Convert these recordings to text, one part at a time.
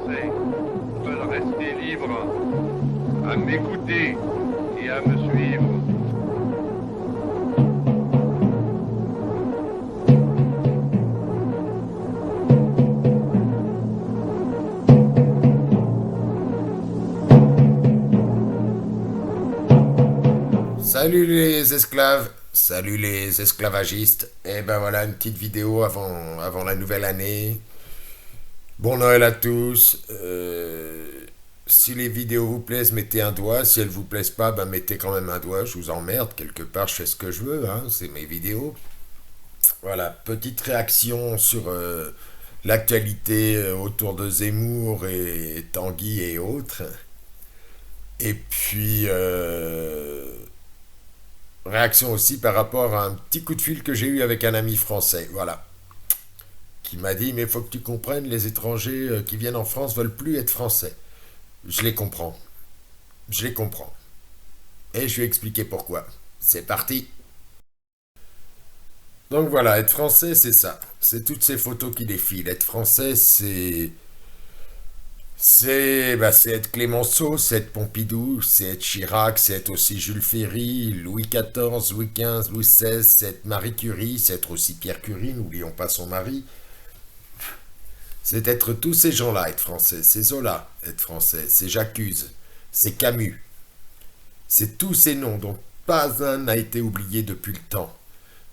Français veulent rester libres, à m'écouter et à me suivre. Salut les esclaves, salut les esclavagistes. Et ben voilà une petite vidéo avant la nouvelle année. Bon Noël à tous. Si les vidéos vous plaisent, mettez un doigt. Si elles vous plaisent pas, ben mettez quand même un doigt. Je vous emmerde. Quelque part, je fais ce que je veux. Hein, c'est mes vidéos. Voilà, petite réaction sur l'actualité autour de Zemmour et Tanguy et autres. Et puis, réaction aussi par rapport à un petit coup de fil que j'ai eu avec un ami français, voilà, qui m'a dit, mais il faut que tu comprennes, les étrangers qui viennent en France veulent plus être français. Je les comprends, je les comprends. Et je lui ai expliqué pourquoi. C'est parti. Donc voilà, être français, c'est ça. C'est toutes ces photos qui défilent. Être français, c'est être Clémenceau, c'est être Pompidou, c'est être Chirac, c'est être aussi Jules Ferry, Louis XIV, Louis XV, Louis XVI, c'est être Marie Curie, c'est être aussi Pierre Curie, n'oublions pas son mari. C'est être tous ces gens-là, être français. C'est Zola, être français. C'est J'accuse, c'est Camus. C'est tous ces noms dont pas un n'a été oublié depuis le temps.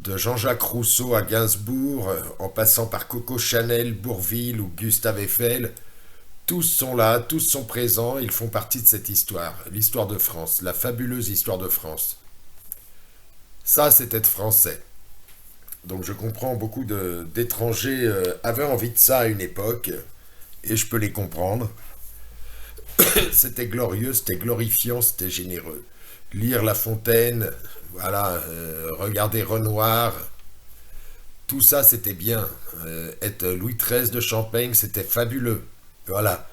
De Jean-Jacques Rousseau à Gainsbourg, en passant par Coco Chanel, Bourvil ou Gustave Eiffel, tous sont là, tous sont présents, ils font partie de cette histoire, l'histoire de France, la fabuleuse histoire de France. Ça, c'est être français. Donc je comprends beaucoup d'étrangers avaient envie de ça à une époque, et je peux les comprendre. C'était glorieux, c'était glorifiant, c'était généreux. Lire La Fontaine, voilà, regarder Renoir, tout ça c'était bien. Être Louis XIII de Champagne, c'était fabuleux. Voilà.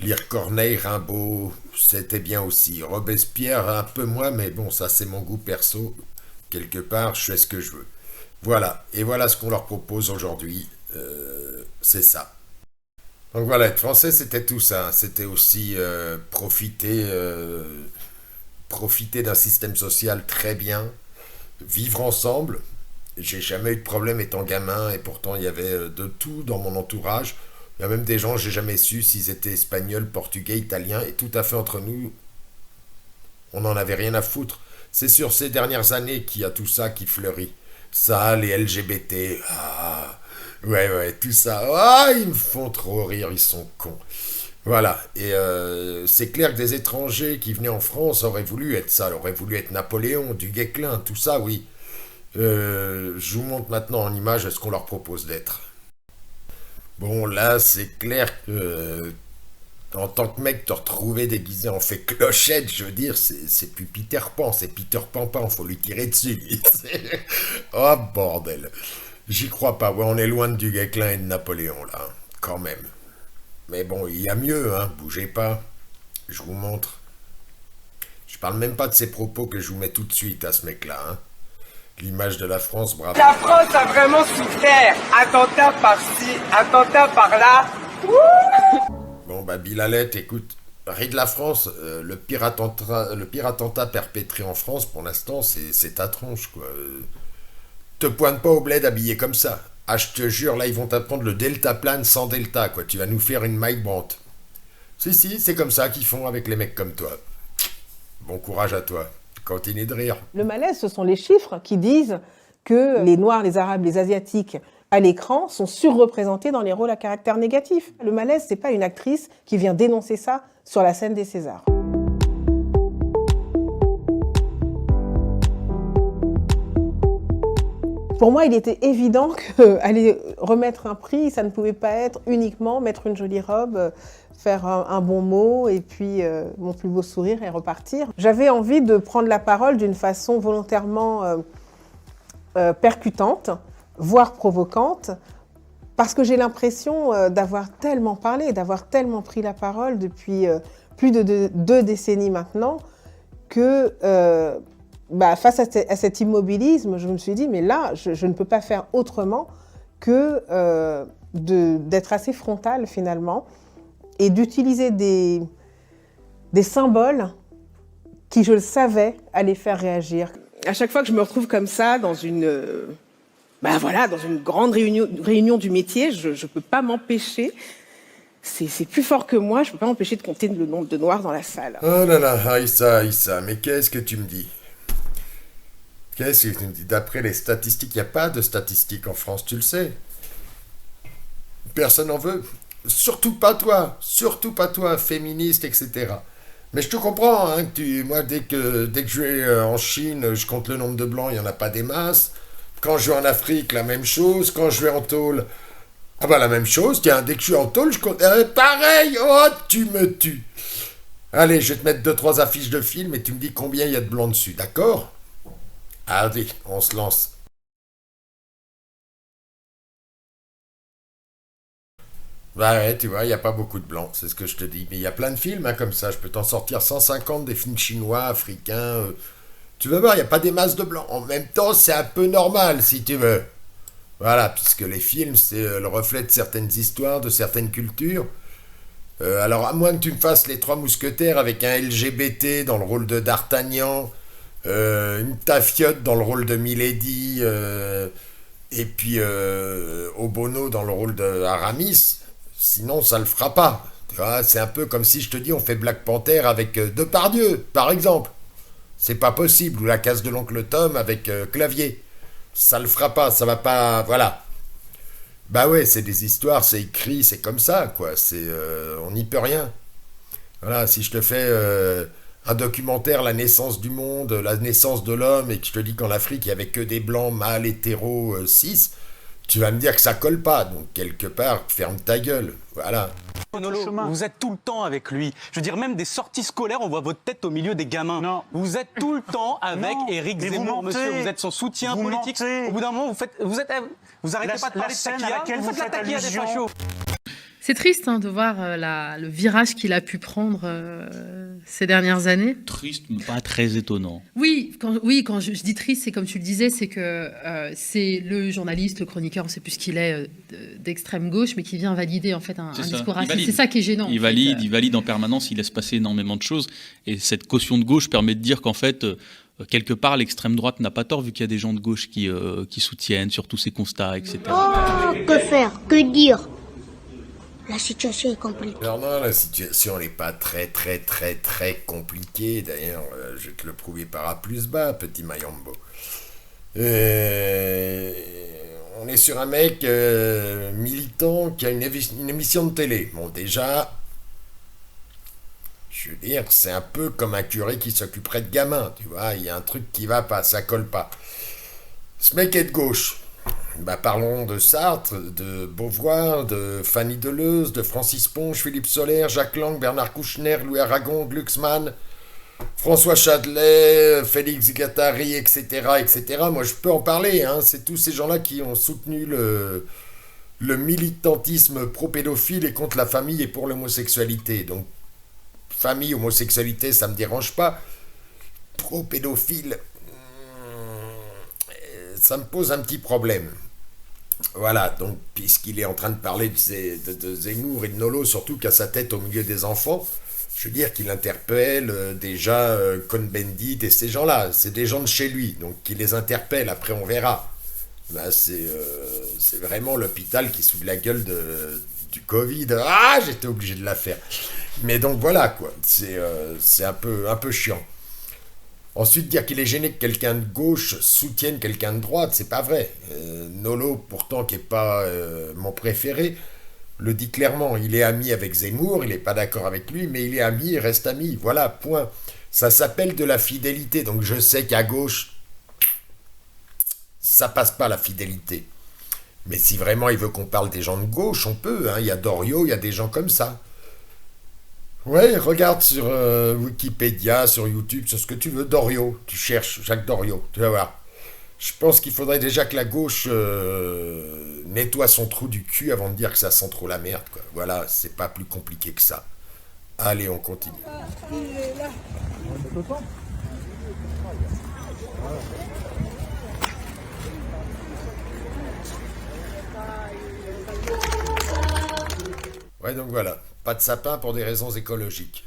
Lire Corneille, Rimbaud, c'était bien aussi. Robespierre, un peu moins, mais bon, ça c'est mon goût perso. Quelque part, je fais ce que je veux. Voilà. Et voilà ce qu'on leur propose aujourd'hui. C'est ça. Donc voilà, être français, c'était tout ça. C'était aussi profiter d'un système social très bien, vivre ensemble. J'ai jamais eu de problème étant gamin et pourtant il y avait de tout dans mon entourage. Il y a même des gens, j'ai jamais su s'ils étaient espagnols, portugais, italiens, et tout à fait entre nous, on n'en avait rien à foutre. C'est sur ces dernières années qu'il y a tout ça qui fleurit. Ça, les LGBT, ouais, tout ça, ils me font trop rire, ils sont cons. Voilà, et c'est clair que des étrangers qui venaient en France auraient voulu être ça, auraient voulu être Napoléon, du Guesclin, tout ça, oui. Je vous montre maintenant en image ce qu'on leur propose d'être. Bon, là, c'est clair que en tant que mec, te retrouver déguisé en fait clochette, je veux dire, c'est plus Peter Pan, c'est Peter Pan, faut lui tirer dessus. Oh bordel. J'y crois pas, ouais, on est loin de du Guesclin et de Napoléon, là, quand même. Mais bon, il y a mieux, hein, bougez pas. Je vous montre. Je parle même pas de ses propos que je vous mets tout de suite à ce mec-là, hein. L'image de la France, bravo. La France a vraiment souffert. Attentat par-ci, attentat par-là. Bon, bah, Bilalette, écoute, rire de la France, le pire attentat perpétré en France, pour l'instant, c'est ta tronche, quoi. Te pointe pas au bled habillé comme ça. Ah, je te jure, là, ils vont t'apprendre le deltaplane sans delta, quoi. Tu vas nous faire une maille bante. Si, c'est comme ça qu'ils font avec les mecs comme toi. Bon courage à toi. Continue de rire. Le malaise, ce sont les chiffres qui disent que les Noirs, les Arabes, les Asiatiques à l'écran sont surreprésentés dans les rôles à caractère négatif. Le malaise, c'est pas une actrice qui vient dénoncer ça sur la scène des Césars. Pour moi, il était évident qu'aller remettre un prix, ça ne pouvait pas être uniquement mettre une jolie robe, faire un bon mot et puis mon plus beau sourire et repartir. J'avais envie de prendre la parole d'une façon volontairement percutante, voire provocante, parce que j'ai l'impression d'avoir tellement parlé, d'avoir tellement pris la parole depuis plus de deux décennies maintenant, que face à cet immobilisme, je me suis dit, mais là, je ne peux pas faire autrement que d'être assez frontale finalement, et d'utiliser des symboles qui, je le savais, allaient faire réagir. À chaque fois que je me retrouve comme ça dans une grande réunion du métier, je ne peux pas m'empêcher. C'est plus fort que moi, je ne peux pas m'empêcher de compter le nombre de noirs dans la salle. Oh là là, Aïssa, mais qu'est-ce que tu me dis? Qu'est-ce que tu me dis? D'après les statistiques, il n'y a pas de statistiques en France, tu le sais. Personne n'en veut. Surtout pas toi, féministe, etc. Mais je te comprends, hein, moi, dès que je vais en Chine, je compte le nombre de blancs, il n'y en a pas des masses. Quand je vais en Afrique, la même chose. Quand je vais en tôle, la même chose. Tiens, dès que je suis en tôle, je compte... pareil, oh, tu me tues. Allez, je vais te mettre 2-3 affiches de films et tu me dis combien il y a de blancs dessus, d'accord? Allez, on se lance. Bah ouais, tu vois, il n'y a pas beaucoup de blancs, c'est ce que je te dis. Mais il y a plein de films hein, comme ça, je peux t'en sortir 150 des films chinois, africains. Tu vas voir, il n'y a pas des masses de blancs. En même temps, c'est un peu normal, si tu veux. Voilà, puisque les films, c'est le reflet de certaines histoires, de certaines cultures. Alors, à moins que tu me fasses les 3 mousquetaires avec un LGBT dans le rôle de D'Artagnan, une Tafiote dans le rôle de Milady, et puis Obono dans le rôle de Aramis, sinon ça le fera pas. Tu vois, c'est un peu comme si je te dis on fait Black Panther avec Depardieu, par exemple. C'est pas possible, ou la case de l'oncle Tom avec Clavier. Ça le fera pas, ça va pas... Voilà. Bah ouais, c'est des histoires, c'est écrit, c'est comme ça, quoi. On n'y peut rien. Voilà, si je te fais un documentaire, la naissance du monde, la naissance de l'homme, et que je te dis qu'en Afrique, il n'y avait que des blancs, mâles, hétéros, cis, tu vas me dire que ça colle pas. Donc, quelque part, ferme ta gueule. Voilà. Nolo, vous êtes tout le temps avec lui. Je veux dire, même des sorties scolaires, on voit votre tête au milieu des gamins. Non. Vous êtes tout le temps avec Éric Zemmour, monsieur. Vous êtes son soutien politique. Au bout d'un moment, vous arrêtez pas de parler de taquilla. Vous faites la taquilla des fachos. C'est triste de voir le virage qu'il a pu prendre ces dernières années. Triste, mais pas très étonnant. Oui, quand je dis triste, c'est comme tu le disais, c'est que c'est le journaliste, le chroniqueur, on ne sait plus ce qu'il est, d'extrême gauche, mais qui vient valider en fait un discours raciste. C'est ça qui est gênant. Il valide en permanence, il laisse passer énormément de choses. Et cette caution de gauche permet de dire qu'en fait... quelque part, l'extrême droite n'a pas tort, vu qu'il y a des gens de gauche qui soutiennent sur tous ces constats, etc. Oh, que faire? Que dire? La situation est compliquée. Alors non, la situation n'est pas très compliquée. D'ailleurs, je vais te le prouver par A plus bas, petit Mayombo. On est sur un mec militant qui a une émission de télé. Bon, déjà... Je veux dire, c'est un peu comme un curé qui s'occuperait de gamins, tu vois, il y a un truc qui va pas, ça colle pas. Ce mec est de gauche. Parlons de Sartre, de Beauvoir, de Fanny Deleuze, de Francis Ponge, Philippe Soler, Jacques Lang, Bernard Kouchner, Louis Aragon, Glucksmann, François Châtelet, Félix Guattari, etc., etc. Moi, je peux en parler, hein, c'est tous ces gens-là qui ont soutenu le militantisme pro-pédophile et contre la famille et pour l'homosexualité. Donc, famille, homosexualité, ça me dérange pas. Pro-pédophile, ça me pose un petit problème. Voilà, donc, puisqu'il est en train de parler de Zemmour et de Nolo, surtout qu'à sa tête au milieu des enfants, je veux dire qu'il interpelle déjà Cohn-Bendit et ces gens-là. C'est des gens de chez lui, donc qu'il les interpelle, après on verra. Là, c'est vraiment l'hôpital qui soude la gueule du Covid. Ah, j'étais obligé de la faire. Mais donc voilà, quoi. C'est un peu chiant. Ensuite, dire qu'il est gêné que quelqu'un de gauche soutienne quelqu'un de droite, c'est pas vrai. Nolo, pourtant, qui n'est pas mon préféré, le dit clairement. Il est ami avec Zemmour, il n'est pas d'accord avec lui, mais il est ami, il reste ami. Voilà, point. Ça s'appelle de la fidélité. Donc je sais qu'à gauche, ça passe pas la fidélité. Mais si vraiment il veut qu'on parle des gens de gauche, on peut. Hein. Il y a Doriot, il y a des gens comme ça. Ouais, regarde sur Wikipédia, sur YouTube, sur ce que tu veux, Doriot. Tu cherches Jacques Doriot, tu vas voir. Je pense qu'il faudrait déjà que la gauche nettoie son trou du cul avant de dire que ça sent trop la merde, quoi. Voilà, c'est pas plus compliqué que ça. Allez, on continue. Ouais, donc voilà. pas de sapin pour des raisons écologiques.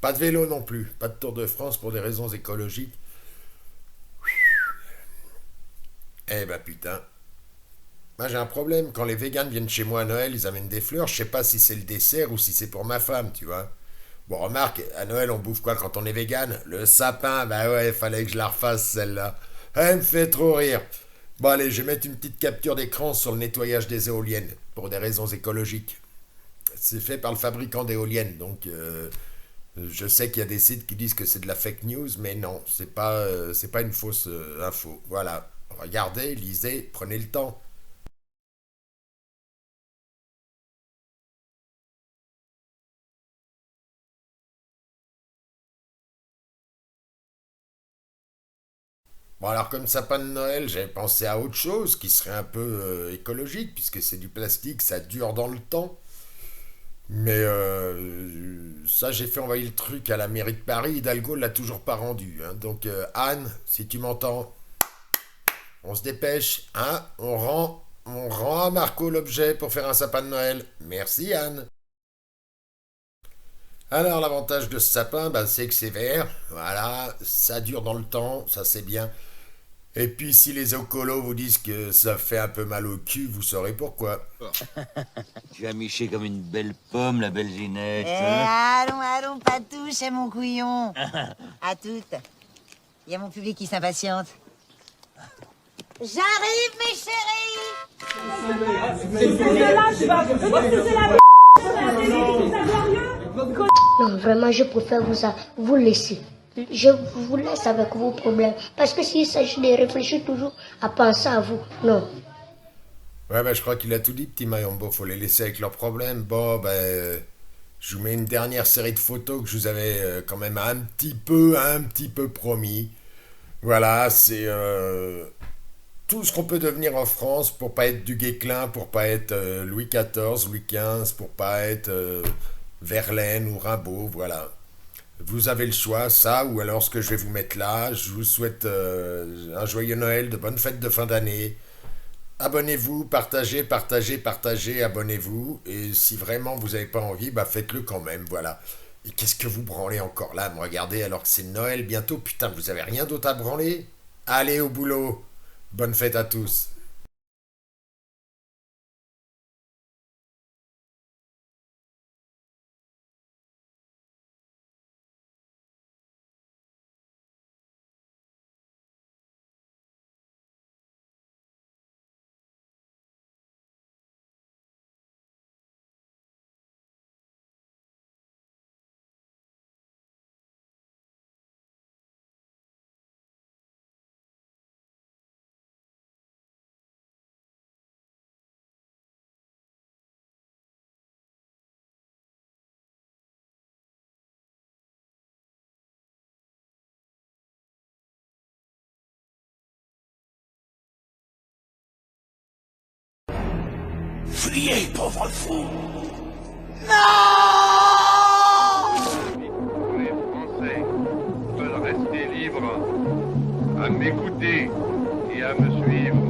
Pas de vélo non plus, pas de Tour de France pour des raisons écologiques. Eh ben putain. Moi j'ai un problème, quand les véganes viennent chez moi à Noël, ils amènent des fleurs, je sais pas si c'est le dessert ou si c'est pour ma femme, tu vois. Bon, remarque, à Noël on bouffe quoi quand on est végane? Le sapin, bah ouais, fallait que je la refasse celle-là. Elle me fait trop rire. Bon allez, je vais mettre une petite capture d'écran sur le nettoyage des éoliennes, pour des raisons écologiques. C'est fait par le fabricant d'éoliennes, donc je sais qu'il y a des sites qui disent que c'est de la fake news, mais non, c'est pas une fausse info. Voilà, regardez, lisez, prenez le temps. Bon alors comme sapin de Noël, j'avais pensé à autre chose qui serait un peu écologique, puisque c'est du plastique, ça dure dans le temps. Mais ça, j'ai fait envoyer le truc à la mairie de Paris, Hidalgo l'a toujours pas rendu. Hein. Donc Anne, si tu m'entends, on se dépêche, hein, on rend à Marco l'objet pour faire un sapin de Noël. Merci Anne. Alors l'avantage de ce sapin, bah, c'est que c'est vert, voilà, ça dure dans le temps, ça c'est bien. Et puis si les écolos vous disent que ça fait un peu mal au cul, vous saurez pourquoi. Tu as miché comme une belle pomme, la belle Ginette. Allons, pas touche, mon couillon. À toutes. Il y a mon public qui s'impatiente. J'arrive, mes chéris. Non, vraiment, je préfère vous laisser. Je vous laisse avec vos problèmes. Parce que s'il s'agit de réfléchir toujours à penser à vous, non. Ouais, bah je crois qu'il a tout dit, petit Mayombo, faut les laisser avec leurs problèmes. Bon, ben, je vous mets une dernière série de photos que je vous avais quand même un petit peu promis. Voilà, c'est tout ce qu'on peut devenir en France pour pas être du Guesclin, pour pas être Louis XIV, Louis XV, pour pas être Verlaine ou Rimbaud, voilà. Vous avez le choix, ça, ou alors ce que je vais vous mettre là. Je vous souhaite un joyeux Noël, de bonnes fêtes de fin d'année. Abonnez-vous, partagez, abonnez-vous. Et si vraiment vous n'avez pas envie, bah faites-le quand même, voilà. Et qu'est-ce que vous branlez encore là, me regardez, alors que c'est Noël bientôt? Putain, vous avez rien d'autre à branler? Allez au boulot. Bonne fête à tous. Fuyez, pauvre fou! Les Français veulent rester libres, à m'écouter et à me suivre.